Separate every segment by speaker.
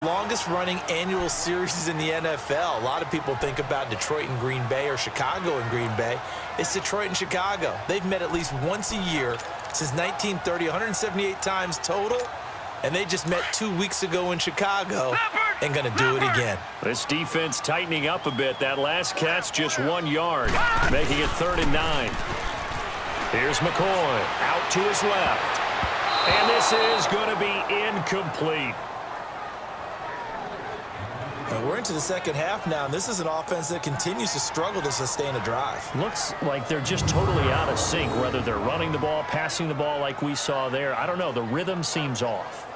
Speaker 1: Longest running annual series in the NFL. A lot of people think about Detroit and Green Bay or Chicago and Green Bay. It's Detroit and Chicago. They've met at least once a year since 1930, 178 times total, and they just met 2 weeks ago in Chicago and going to do it again.
Speaker 2: This defense tightening up a bit. That last catch just 1 yard, making it 3rd and 9. Here's McCoy out to his left, and this is going to be incomplete.
Speaker 1: And we're into the second half now, and this is an offense that continues to struggle to sustain a drive.
Speaker 2: Looks like they're just totally out of sync, whether they're running the ball, passing the ball like we saw there. I don't know. The rhythm seems off.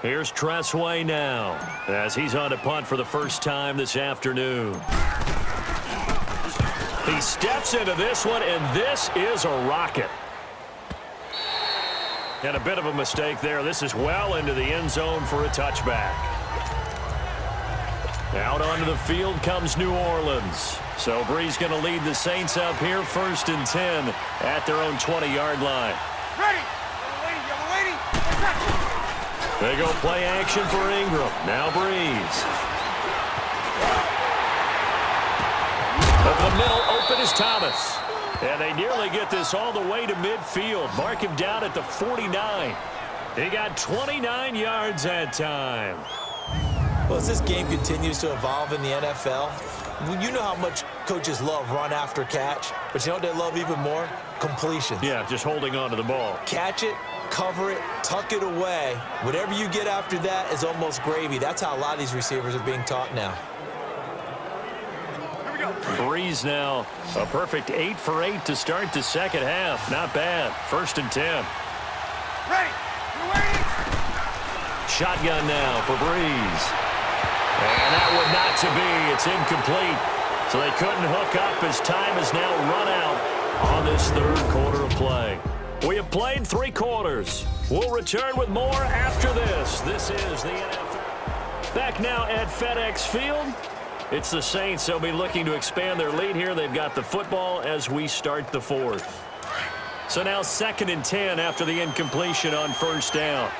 Speaker 2: Here's Tressway now, as he's on to punt for the first time this afternoon. He steps into this one, and this is a rocket. And a bit of a mistake there. This is well into the end zone for a touchback. Out onto the field comes New Orleans. So Bree's going to lead the Saints up here, 1st and 10 at their own 20-yard line.
Speaker 3: Ready.
Speaker 2: They go play action for Ingram. Now Breeze. Up the middle, open is Thomas. And they nearly get this all the way to midfield. Mark him down at the 49. He got 29 yards that time.
Speaker 1: Well, as this game continues to evolve in the NFL, you know how much coaches love run after catch, but you know what they love even more? Completion.
Speaker 2: Yeah, just holding on to the ball.
Speaker 1: Catch it, cover it, tuck it away. Whatever you get after that is almost gravy. That's how a lot of these receivers are being taught now.
Speaker 2: Breeze now a perfect 8 for 8 to start the second half. Not bad. 1st and 10.
Speaker 3: Ready. You're waiting.
Speaker 2: Shotgun now for Breeze. And that would not to be. It's incomplete. So they couldn't hook up as time is now run out on this 3rd quarter of play. We have played 3 quarters. We'll return with more after this. This is the NFL. Back now at FedEx Field. It's the Saints. They'll be looking to expand their lead here. They've got the football as we start the 4th. So now 2nd and 10 after the incompletion on 1st down.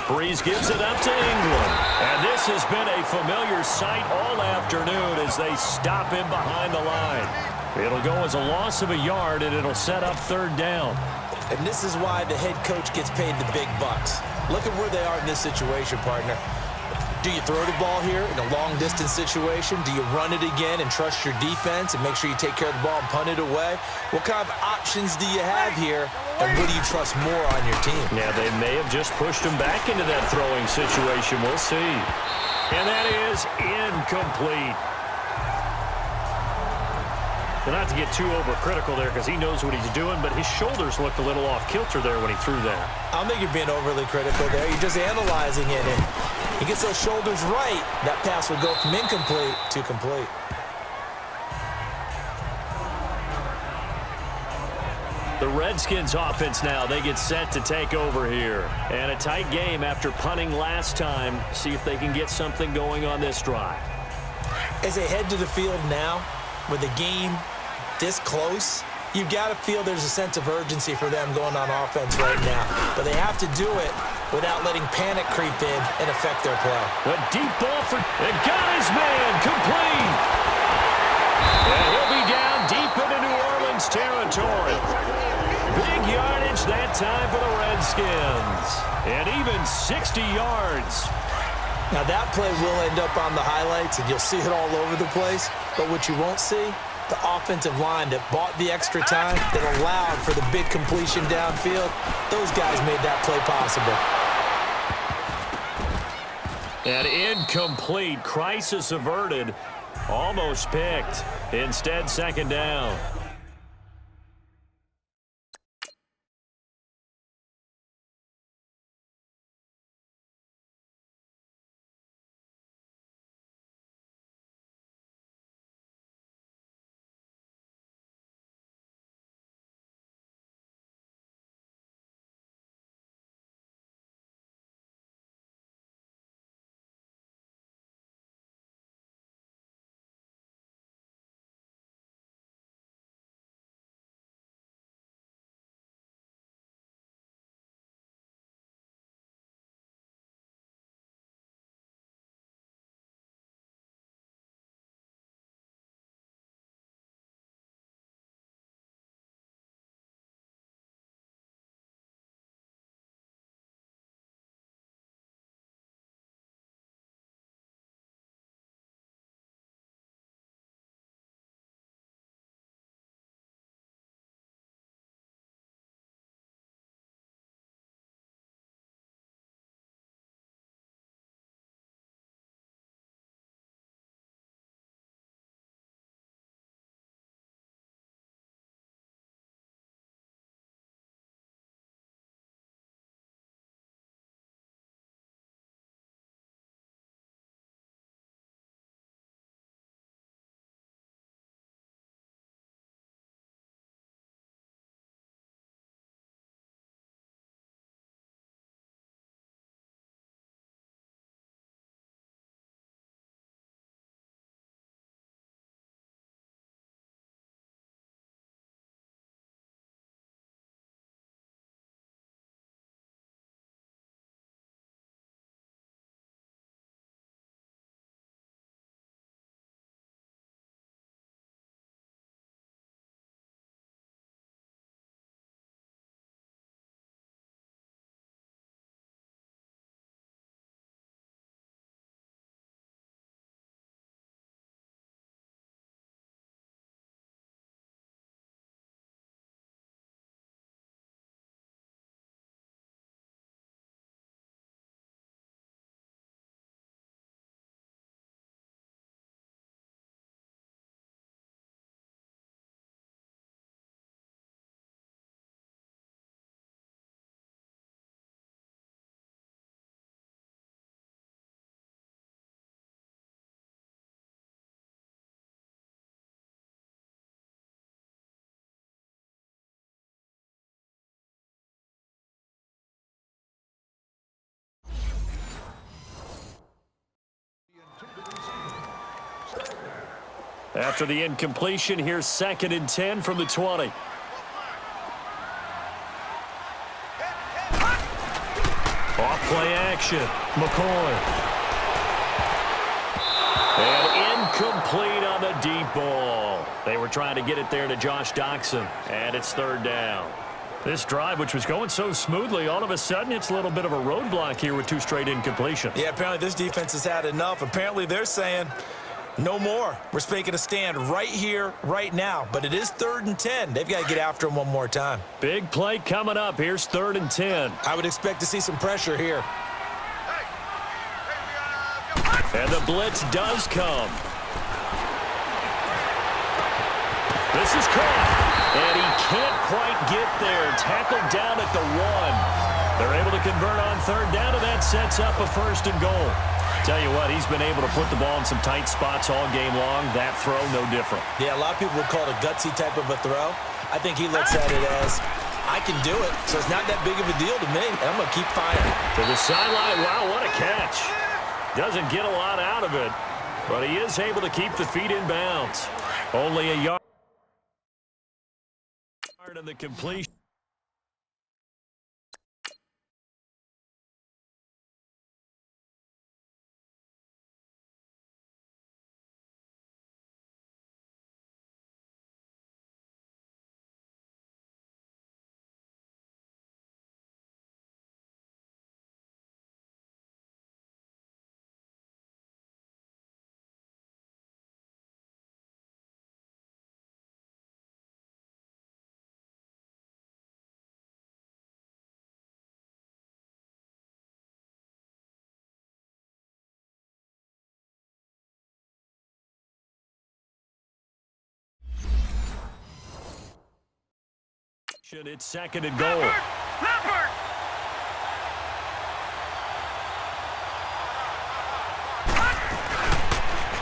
Speaker 2: Breeze gives it up to Ingram. And this has been a familiar sight all afternoon as they stop him behind the line. It'll go as a loss of a yard, and it'll set up 3rd down.
Speaker 1: And this is why the head coach gets paid the big bucks. Look at where they are in this situation, partner. Do you throw the ball here in a long-distance situation? Do you run it again and trust your defense and make sure you take care of the ball and punt it away? What kind of options do you have here, and what do you trust more on your team?
Speaker 2: Yeah, they may have just pushed him back into that throwing situation. We'll see. And that is incomplete. Well, not to get too overcritical there because he knows what he's doing, but his shoulders looked a little off-kilter there when he threw that.
Speaker 1: I don't think you're being overly critical there. You're just analyzing it, and he gets those shoulders right. That pass will go from incomplete to complete.
Speaker 2: The Redskins offense now, they get set to take over here. And a tight game after punting last time. See if they can get something going on this drive.
Speaker 1: As they head to the field now, with the game this close, you've got to feel there's a sense of urgency for them going on offense right now. But they have to do it without letting panic creep in and affect their play.
Speaker 2: A deep ball for... It got his man complete. And he'll be down deep into New Orleans territory. Big yardage that time for the Redskins. And even 60 yards.
Speaker 1: Now that play will end up on the highlights, and you'll see it all over the place. But what you won't see, the offensive line that bought the extra time, that allowed for the big completion downfield, those guys made that play possible.
Speaker 2: An incomplete. Crisis averted. Almost picked. Instead, 2nd down. After the incompletion, here's 2nd and 10 from the 20. Off play action. McCoy. And incomplete on the deep ball. They were trying to get it there to Josh Doxson. And it's 3rd down. This drive, which was going so smoothly, all of a sudden it's a little bit of a roadblock here with 2 straight incompletions.
Speaker 1: Yeah, apparently this defense has had enough. Apparently they're saying no more. We're making a stand right here, right now. But it is 3rd and 10. They've got to get after him one more time.
Speaker 2: Big play coming up. Here's 3rd and 10.
Speaker 1: I would expect to see some pressure here.
Speaker 2: And the blitz does come. This is caught. And he can't quite get there. Tackled down at the 1. They're able to convert on 3rd down, and that sets up a 1st and goal. Tell you what, he's been able to put the ball in some tight spots all game long. That throw, no different.
Speaker 1: Yeah, a lot of people would call it a gutsy type of a throw. I think he looks at it as, I can do it, so it's not that big of a deal to me, and I'm going to keep firing.
Speaker 2: To the sideline, wow, what a catch. Doesn't get a lot out of it, but he is able to keep the feet in bounds. Only a yard in the completion. It's 2nd and goal.
Speaker 3: Leopard!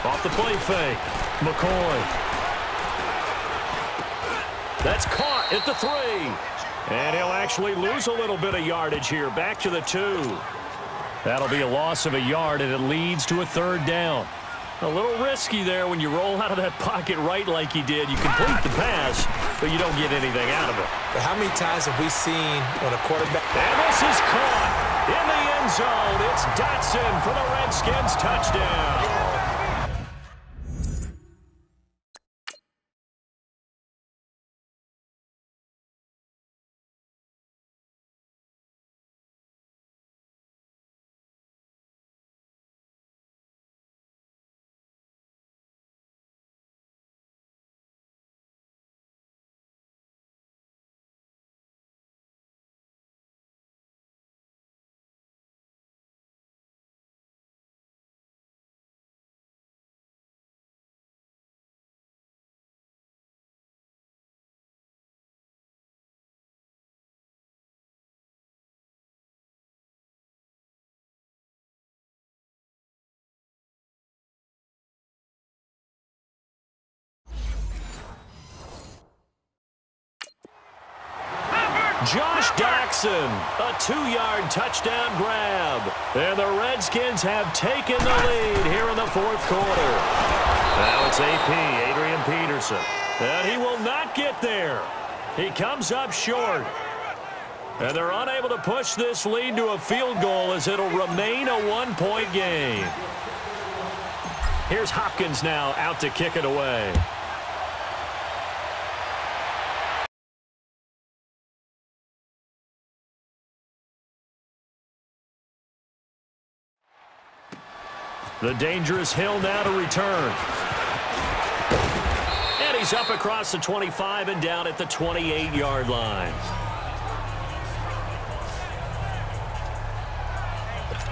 Speaker 2: Off the play fake. McCoy. That's caught at the 3. And he'll actually lose a little bit of yardage here. Back to the 2. That'll be a loss of a yard, and it leads to a 3rd down. A little risky there when you roll out of that pocket right like he did. You complete the pass, but you don't get anything out of it.
Speaker 1: But how many times have we seen when a quarterback...
Speaker 2: And this is caught in the end zone. It's Dotson for the Redskins touchdown. Josh Doxson, a 2-yard touchdown grab. And the Redskins have taken the lead here in the 4th quarter. Now it's AP, Adrian Peterson. And he will not get there. He comes up short. And they're unable to push this lead to a field goal as it'll remain a 1-point game. Here's Hopkins now out to kick it away. The dangerous Hill now to return. And he's up across the 25 and down at the 28-yard line.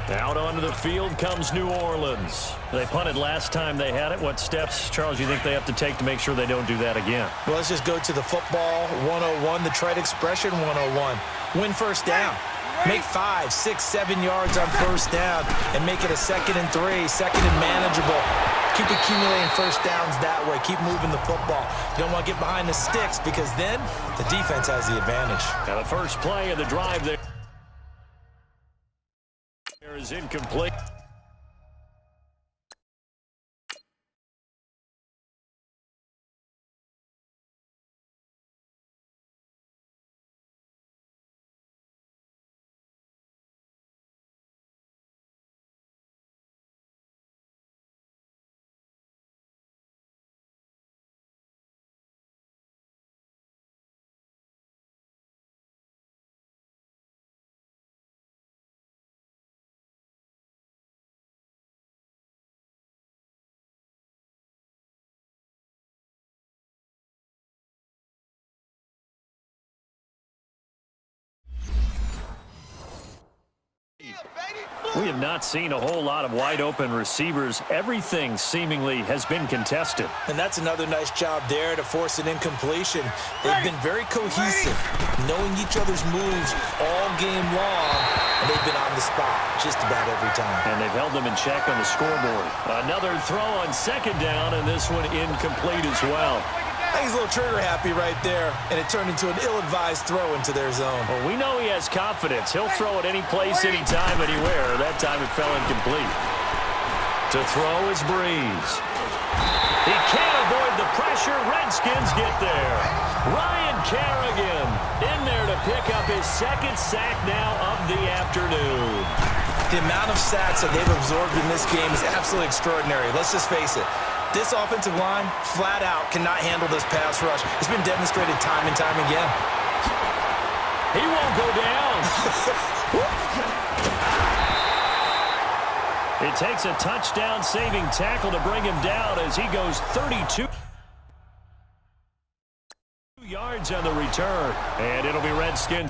Speaker 2: Out onto the field comes New Orleans. They punted last time they had it. What steps, Charles, you think they have to take to make sure they don't do that again?
Speaker 1: Well, let's just go to the football 101, the trite expression 101. Win 1st down. Make 5, 6, 7 yards on 1st down and make it a 2nd and 3, 2nd and manageable. Keep accumulating 1st downs that way. Keep moving the football. You don't want to get behind the sticks because then the defense has the advantage.
Speaker 2: Now the first play of the drive there is incomplete. We have not seen a whole lot of wide-open receivers. Everything seemingly has been contested.
Speaker 1: And that's another nice job there to force an incompletion. They've been very cohesive, knowing each other's moves all game long, and they've been on the spot just about every time.
Speaker 2: And they've held them in check on the scoreboard. Another throw on second down, and this one incomplete as well.
Speaker 1: I think he's a little trigger-happy right there, and it turned into an ill-advised throw into their zone.
Speaker 2: Well, we know he has confidence. He'll throw it any place, anytime, anywhere. That time it fell incomplete. To throw is Breeze. He can't avoid the pressure. Redskins get there. Ryan Kerrigan in there to pick up his second sack now of the afternoon.
Speaker 1: The amount of sacks that they've absorbed in this game is absolutely extraordinary. Let's just face it. This offensive line, flat out, cannot handle this pass rush. It's been demonstrated time and time again.
Speaker 2: He won't go down. It takes a touchdown-saving tackle to bring him down as he goes 32 yards on the return. And it'll be Redskins